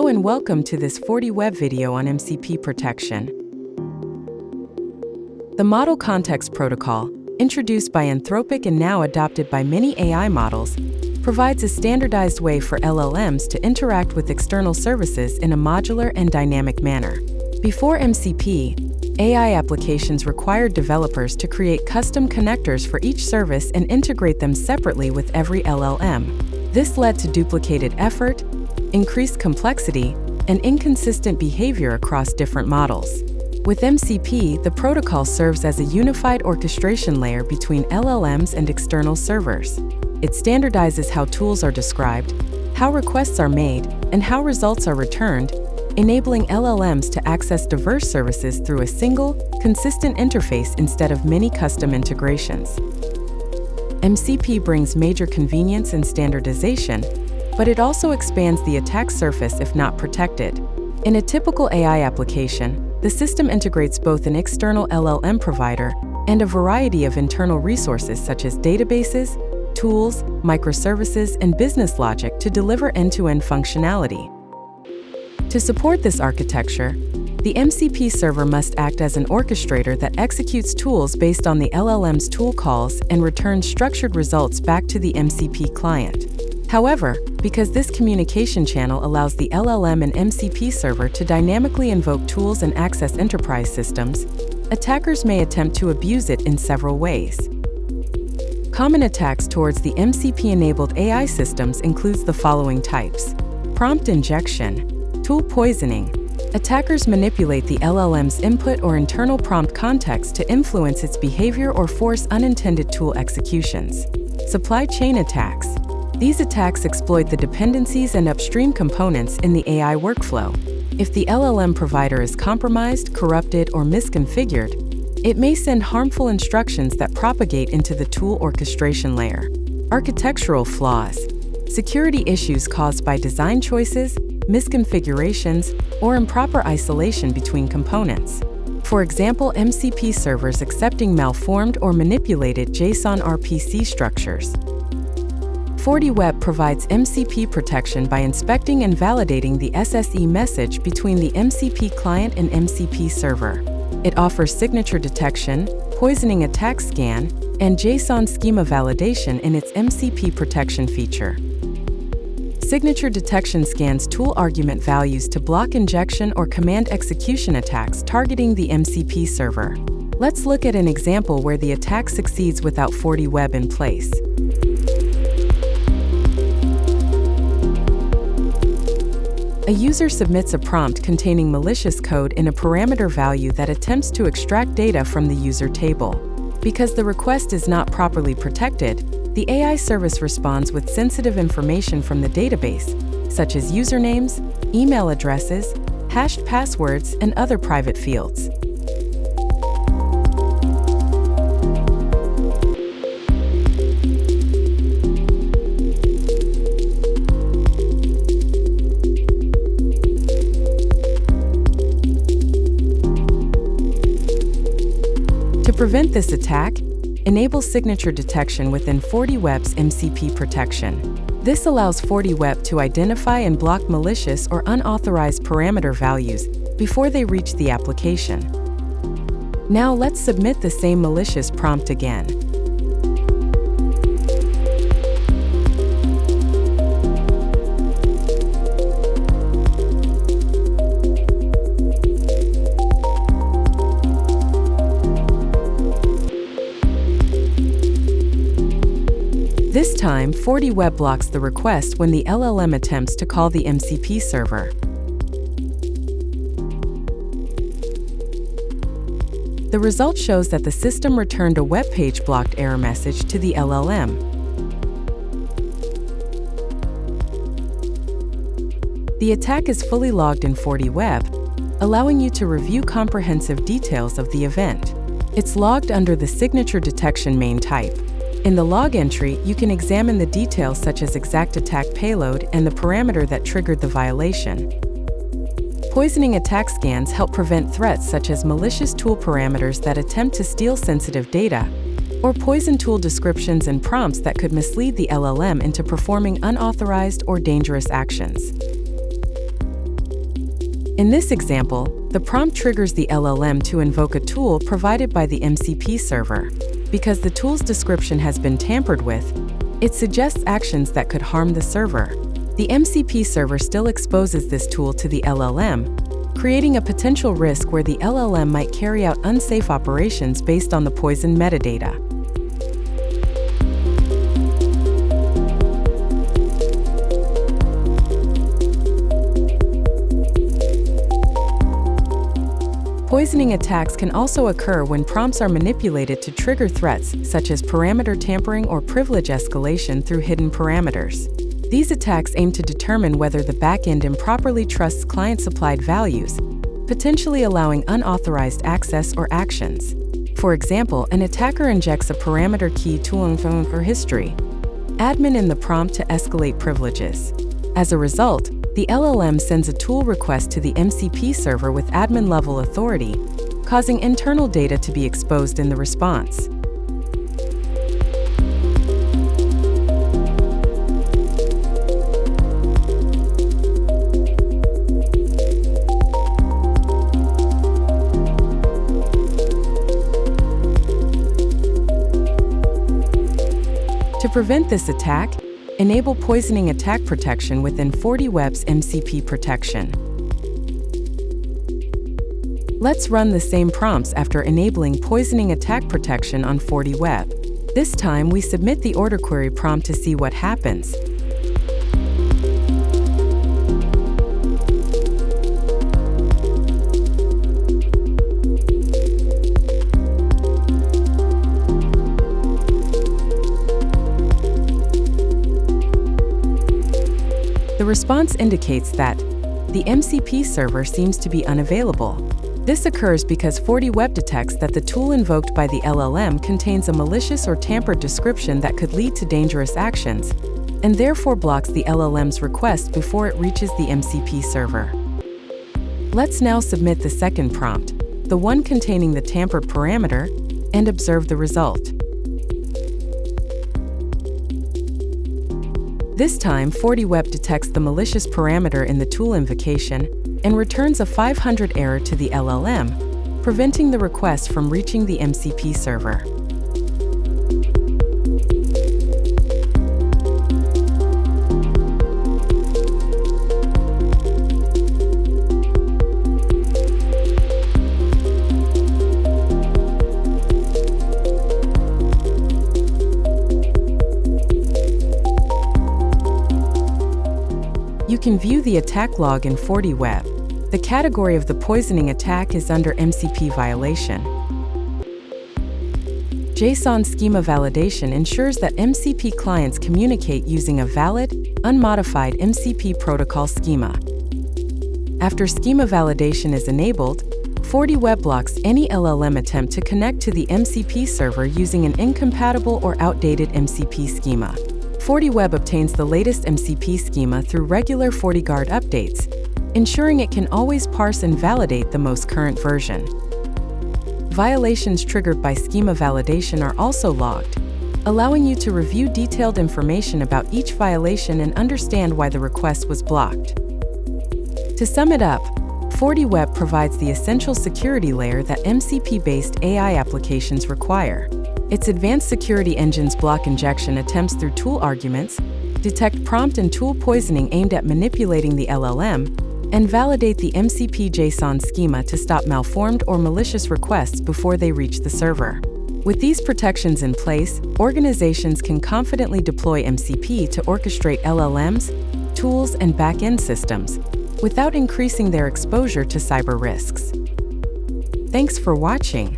and welcome to this FortiWeb video on MCP Protection. The Model Context Protocol, introduced by Anthropic and now adopted by many AI models, provides a standardized way for LLMs to interact with external services in a modular and dynamic manner. Before MCP, AI applications required developers to create custom connectors for each service and integrate them separately with every LLM. This led to duplicated effort, increased complexity, and inconsistent behavior across different models. With MCP, the protocol serves as a unified orchestration layer between LLMs and external servers. It standardizes how tools are described, how requests are made, and how results are returned, enabling LLMs to access diverse services through a single, consistent interface instead of many custom integrations. MCP brings major convenience and standardization, but it also expands the attack surface if not protected. In a typical AI application, the system integrates both an external LLM provider and a variety of internal resources such as databases, tools, microservices, and business logic to deliver end-to-end functionality. To support this architecture, the MCP server must act as an orchestrator that executes tools based on the LLM's tool calls and returns structured results back to the MCP client. However, because this communication channel allows the LLM and MCP server to dynamically invoke tools and access enterprise systems, attackers may attempt to abuse it in several ways. Common attacks towards the MCP-enabled AI systems includes the following types: prompt injection, tool poisoning. Attackers manipulate the LLM's input or internal prompt context to influence its behavior or force unintended tool executions. Supply chain attacks. These attacks exploit the dependencies and upstream components in the AI workflow. If the LLM provider is compromised, corrupted, or misconfigured, it may send harmful instructions that propagate into the tool orchestration layer. Architectural flaws. Security issues caused by design choices, misconfigurations, or improper isolation between components. For example, MCP servers accepting malformed or manipulated JSON RPC structures. FortiWeb provides MCP protection by inspecting and validating the SSE message between the MCP client and MCP server. It offers signature detection, poisoning attack scan, and JSON schema validation in its MCP protection feature. Signature detection scans tool argument values to block injection or command execution attacks targeting the MCP server. Let's look at an example where the attack succeeds without FortiWeb in place. A user submits a prompt containing malicious code in a parameter value that attempts to extract data from the user table. Because the request is not properly protected, the AI service responds with sensitive information from the database, such as usernames, email addresses, hashed passwords, and other private fields. To prevent this attack, enable signature detection within FortiWeb's MCP protection. This allows FortiWeb to identify and block malicious or unauthorized parameter values before they reach the application. Now let's submit the same malicious prompt again. This time, FortiWeb blocks the request when the LLM attempts to call the MCP server. The result shows that the system returned a web page blocked error message to the LLM. The attack is fully logged in FortiWeb, allowing you to review comprehensive details of the event. It's logged under the signature detection main type. In the log entry, you can examine the details such as exact attack payload and the parameter that triggered the violation. Poisoning attack scans help prevent threats such as malicious tool parameters that attempt to steal sensitive data, or poison tool descriptions and prompts that could mislead the LLM into performing unauthorized or dangerous actions. In this example, the prompt triggers the LLM to invoke a tool provided by the MCP server. Because the tool's description has been tampered with, it suggests actions that could harm the server. The MCP server still exposes this tool to the LLM, creating a potential risk where the LLM might carry out unsafe operations based on the poisoned metadata. Poisoning attacks can also occur when prompts are manipulated to trigger threats, such as parameter tampering or privilege escalation through hidden parameters. These attacks aim to determine whether the backend improperly trusts client-supplied values, potentially allowing unauthorized access or actions. For example, an attacker injects a parameter key to or history admin in the prompt to escalate privileges. As a result, the LLM sends a tool request to the MCP server with admin-level authority, causing internal data to be exposed in the response. To prevent this attack, enable poisoning attack protection within FortiWeb's MCP Protection. Let's run the same prompts after enabling poisoning attack protection on FortiWeb. This time, we submit the order query prompt to see what happens. The response indicates that the MCP server seems to be unavailable. This occurs because FortiWeb detects that the tool invoked by the LLM contains a malicious or tampered description that could lead to dangerous actions, and therefore blocks the LLM's request before it reaches the MCP server. Let's now submit the second prompt, the one containing the tampered parameter, and observe the result. This time, FortiWeb detects the malicious parameter in the tool invocation and returns a 500 error to the LLM, preventing the request from reaching the MCP server. You can view the attack log in FortiWeb. The category of the poisoning attack is under MCP violation. JSON schema validation ensures that MCP clients communicate using a valid, unmodified MCP protocol schema. After schema validation is enabled, FortiWeb blocks any LLM attempt to connect to the MCP server using an incompatible or outdated MCP schema. FortiWeb obtains the latest MCP schema through regular FortiGuard updates, ensuring it can always parse and validate the most current version. Violations triggered by schema validation are also logged, allowing you to review detailed information about each violation and understand why the request was blocked. To sum it up, FortiWeb provides the essential security layer that MCP-based AI applications require. Its advanced security engines block injection attempts through tool arguments, detect prompt and tool poisoning aimed at manipulating the LLM, and validate the MCP JSON schema to stop malformed or malicious requests before they reach the server. With these protections in place, organizations can confidently deploy MCP to orchestrate LLMs, tools, and back-end systems, without increasing their exposure to cyber risks. Thanks for watching.